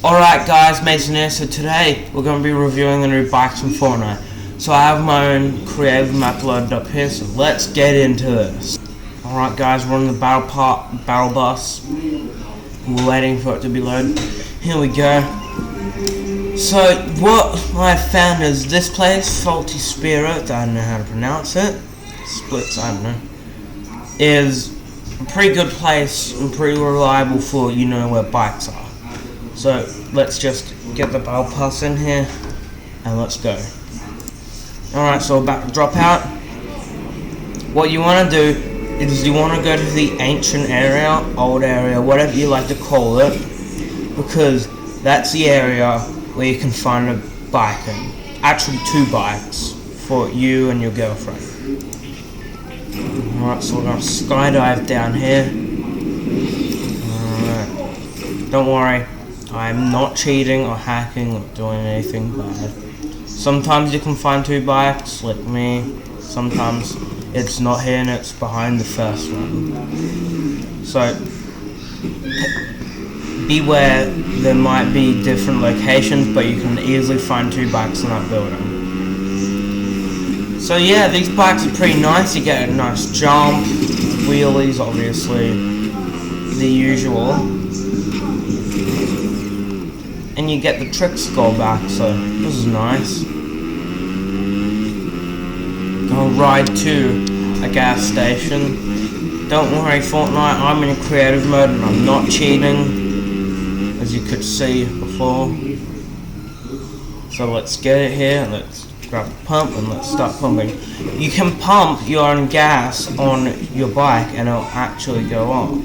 Alright guys, Mason here. So today we're going to be reviewing the new bikes from Fortnite. So I have my own creative map loaded up here, so let's get into this. Alright guys, we're on the battle bus. We're waiting for it to be loaded. Here we go. So what I found is this place, Faulty Spirit, I don't know how to pronounce it. Splits, I don't know. Is a pretty good place and pretty reliable for where bikes are. So let's just get the battle pass in here and let's go. Alright, so we're about to drop out. What you want to do is you want to go to the ancient area, old area, whatever you like to call it, because that's the area where you can find a bike, and actually 2 bikes for you and your girlfriend. Alright, so we're going to skydive down here. Alright, don't worry, I'm not cheating or hacking or doing anything bad. Sometimes you can find 2 bikes, like me. Sometimes it's not here and it's behind the first one. So, beware, there might be different locations, but you can easily find 2 bikes in that building. So yeah, these bikes are pretty nice. You get a nice jump, wheelies obviously, the usual. And you get the trick score back, so this is nice. Gonna ride to a gas station. Don't worry Fortnite, I'm in creative mode and I'm not cheating, as you could see before. So let's get it here, let's grab a pump and let's start pumping. You can pump your own gas on your bike and it'll actually go up.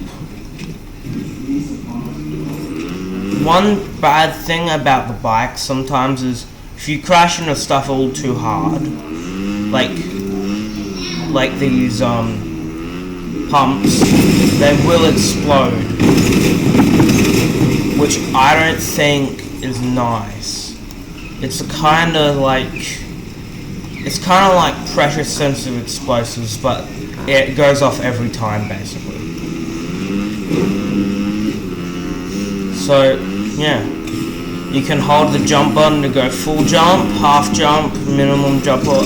One bad thing about the bike sometimes is if you crash into stuff a little too hard, like these pumps, they will explode, which I don't think is nice. It's kind of like pressure sensitive explosives, but it goes off every time basically. So yeah, you can hold the jump button to go full jump, half jump, minimum jump, or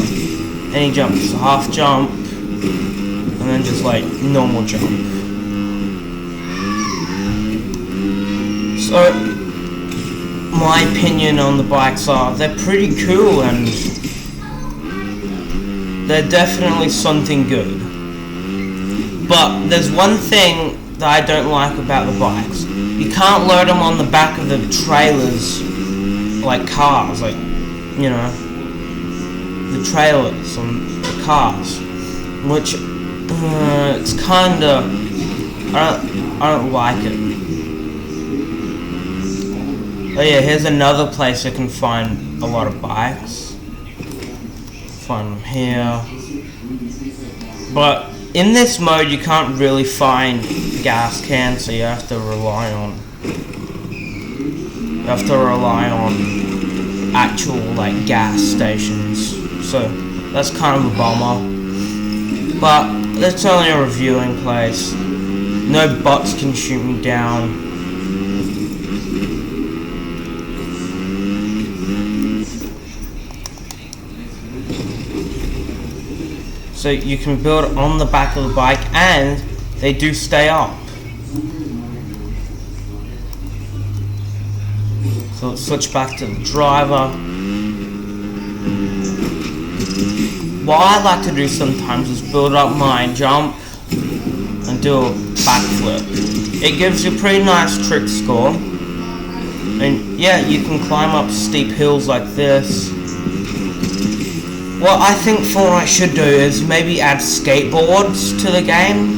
any jump. So half jump, and then just like normal jump. So my opinion on the bikes are they're pretty cool and they're definitely something good. But there's one thing that I don't like about the bikes. You can't load them on the back of the trailers like cars, like, the trailers on the cars, which it's kinda, I don't like it. Oh yeah, here's another place I can find a lot of bikes. Find them here. But in this mode you can't really find gas cans, so you have to rely on actual like gas stations. So that's kind of a bummer. But it's only a reviewing place. No bots can shoot me down. So you can build it on the back of the bike and they do stay up. So let's switch back to the driver. What I like to do sometimes is build up my jump and do a backflip. It gives you a pretty nice trick score. And yeah, you can climb up steep hills like this. What I think Fortnite should do is maybe add skateboards to the game.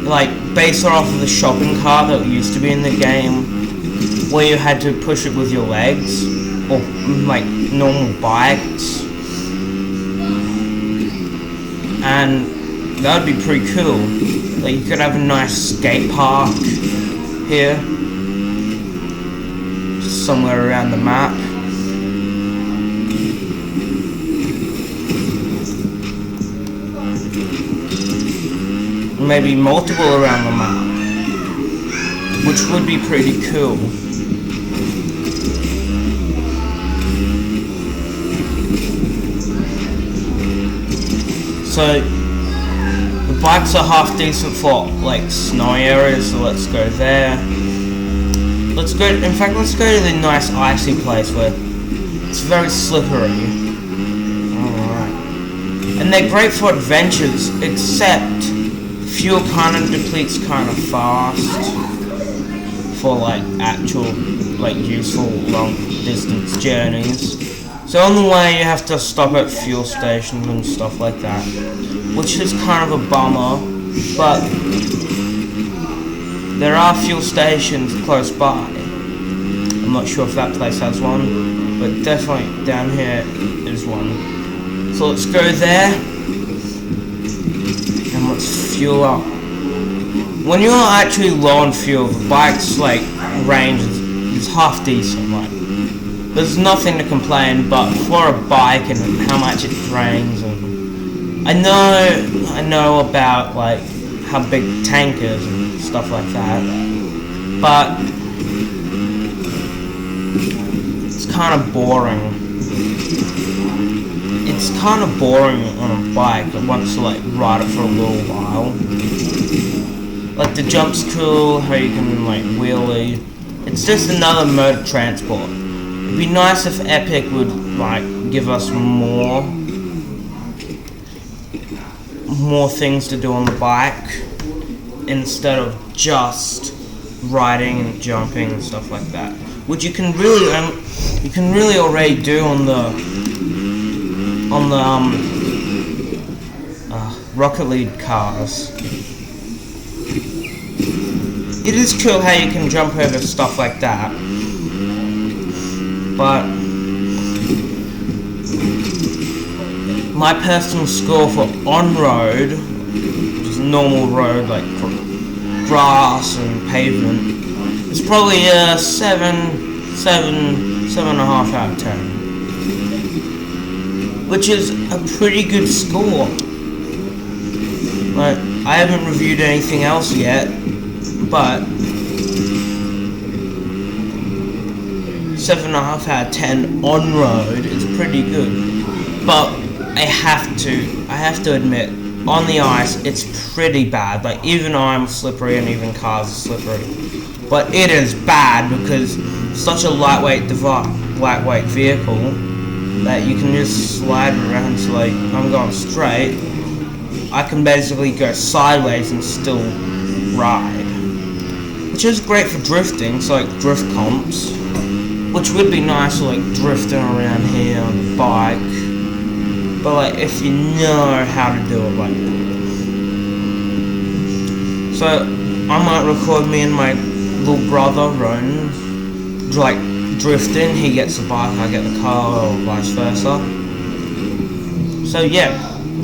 Like, base it off of the shopping cart that used to be in the game, where you had to push it with your legs, or like normal bikes. And that would be pretty cool. Like, you could have a nice skate park here, just somewhere around the map. Maybe multiple around the map, which would be pretty cool. So the bikes are half decent for like snowy areas, so let's go there. Let's go to the nice icy place where it's very slippery. Alright. And they're great for adventures, except fuel kind of depletes kind of fast for like actual like useful long distance journeys. So on the way you have to stop at fuel stations and stuff like that, which is kind of a bummer, but there are fuel stations close by. I'm not sure if that place has one, but definitely down here is one. So let's go there and let's fuel up. When you're actually low on fuel, the bike's like range is half decent. Like there's nothing to complain, but for a bike and how much it drains, and I know about like how big tank is and stuff like that, but it's kind of boring. It's kind of boring on a bike that wants to like ride it for a little while. Like the jump's cool, how you can like wheelie. It's just another mode of transport. It'd be nice if Epic would like give us more things to do on the bike instead of just riding and jumping and stuff like that, which you can really already do on the Rocket League cars. It is cool how you can jump over stuff like that, but my personal score for on-road, which is normal road like grass and pavement, is probably a 7.5 out of 10, which is a pretty good score. Like I haven't reviewed anything else yet, but 7.5 out of 10 on road is pretty good. But I have to admit, on the ice it's pretty bad. Like even I'm slippery and even cars are slippery. But it is bad because it's such a lightweight vehicle that you can just slide around. So like I'm going straight, I can basically go sideways and still ride, which is great for drifting, so like drift comps, which would be nice for like drifting around here on the bike, but like if you know how to do it. Like, so I might record me and my little brother Ron like drifting. He gets the bike, I get the car, or vice versa. So yeah,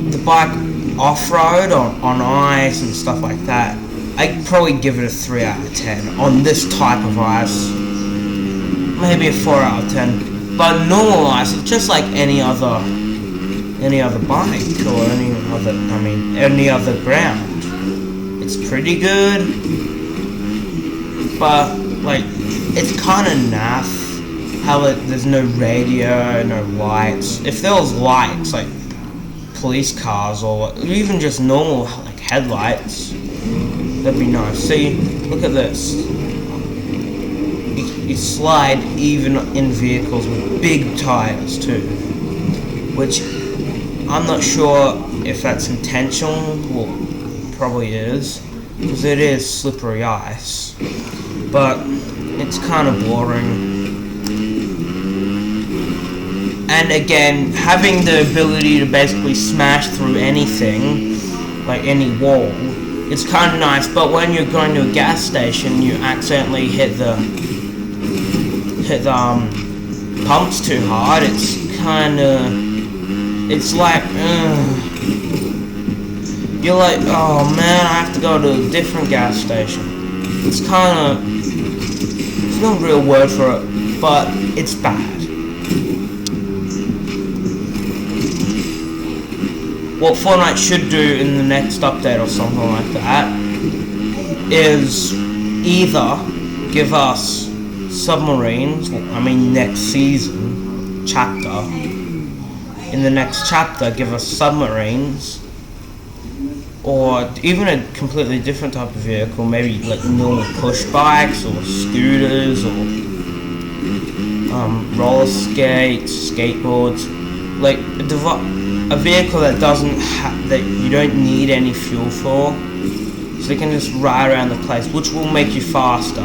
the bike off-road on ice and stuff like that, I'd probably give it a 3 out of 10 on this type of ice. Maybe a 4 out of 10. But normal ice, it's just like any other bike or any other ground. It's pretty good, but like it's kind of naff how there's no radio, no lights. If there was lights, like police cars or even just normal like headlights, that'd be nice. See, look at this. You slide even in vehicles with big tires too, which I'm not sure if that's intentional. Well, probably is, because it is slippery ice, but it's kind of boring. And again, having the ability to basically smash through anything, like any wall, it's kind of nice. But when you're going to a gas station, you accidentally hit the pumps too hard. It's like you're like, oh man, I have to go to a different gas station. It's no real word for it, but it's bad. What Fortnite should do in the next update or something like that is either give us submarines, next season chapter. In the next chapter, give us submarines, or even a completely different type of vehicle, maybe like normal push bikes or scooters or roller skates, skateboards, like a vehicle that that you don't need any fuel for, so you can just ride around the place, which will make you faster.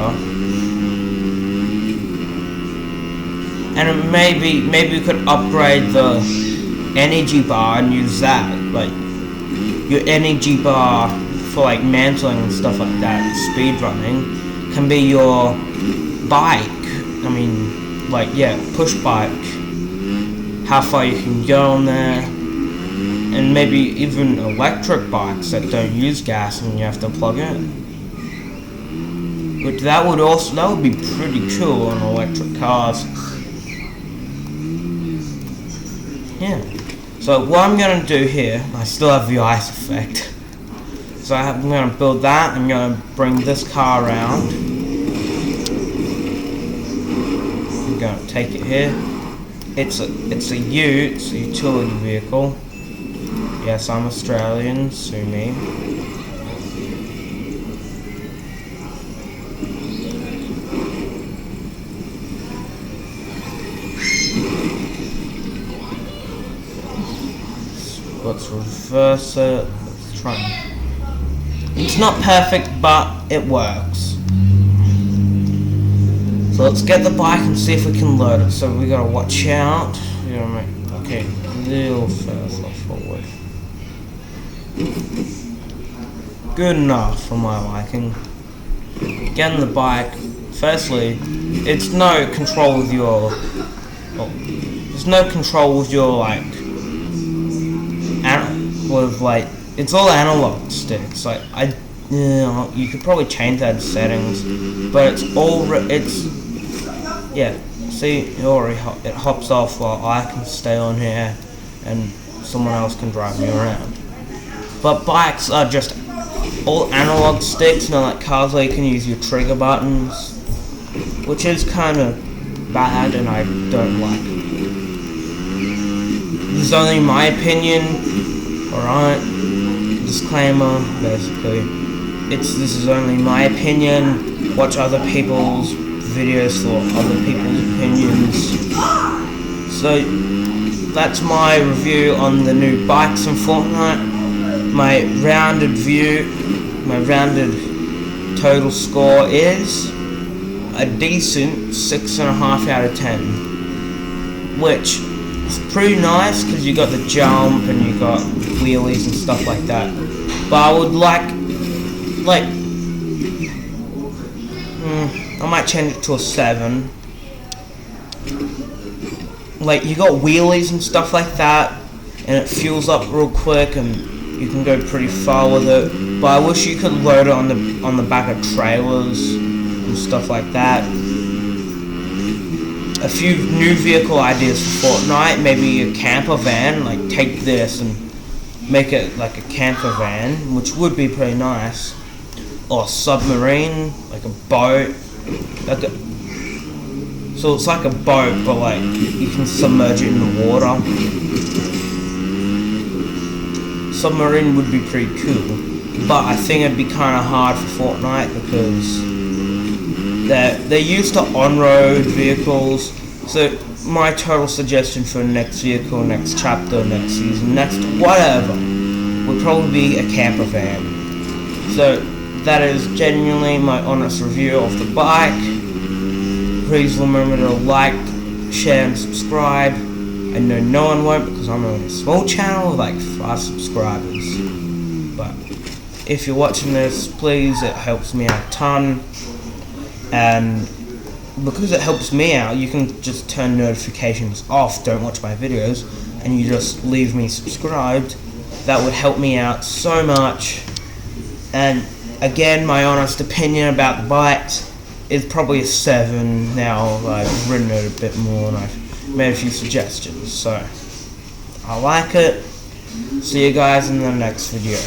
And maybe we could upgrade the energy bar and use that, like your energy bar for like mantling and stuff like that, speed running, can be your bike. I mean, like, yeah, push bike, how far you can go on there, and maybe even electric bikes that don't use gas and you have to plug in. But that would be pretty cool on electric cars. Yeah. So what I'm gonna do here, I still have the ice effect. So I'm gonna build that. I'm gonna bring this car around. I'm gonna take it here. It's a ute, it's a utility vehicle. Yes, I'm Australian, sue me. Let's reverse it. Let's try. It's not perfect, but it works. So let's get the bike and see if we can load it. So we gotta watch out. We gotta make, okay, a little further forward. Good enough for my liking. Getting the bike. Firstly, it's no control with your. Oh, there's no control with your like. It's all analog sticks. Like you could probably change that in settings, but yeah. See, it hops off while I can stay on here, and someone else can drive me around. But bikes are just all analog sticks, not like cars where you can use your trigger buttons, which is kind of bad, and I don't like it. This is only my opinion. Alright, disclaimer, basically, this is only my opinion. Watch other people's videos for other people's opinions. So, that's my review on the new bikes in Fortnite. My rounded total score is a decent 6.5 out of 10, which is pretty nice because you got the jump and you got wheelies and stuff like that. But I would I might change it to a 7. Like, you got wheelies and stuff like that, and it fuels up real quick, and you can go pretty far with it. But I wish you could load it on the back of trailers and stuff like that. A few new vehicle ideas for Fortnite, maybe a camper van, like take this and make it like a camper van, which would be pretty nice. Or a submarine, like a boat. So it's like a boat, but like you can submerge it in the water. Submarine would be pretty cool, but I think it'd be kind of hard for Fortnite because they're used to on-road vehicles. So my total suggestion for next vehicle, next chapter, next season, next whatever, would probably be a camper van. So that is genuinely my honest review of the bike. Please remember to like, share and subscribe. I know no one won't because I'm on a small channel with like 5 subscribers. But if you're watching this, please, it helps me out a ton. And because it helps me out, you can just turn notifications off, don't watch my videos, and you just leave me subscribed. That would help me out so much. And again, my honest opinion about the bikes is probably a 7 now. I've written it a bit more and I've made a few suggestions. So, I like it. See you guys in the next video.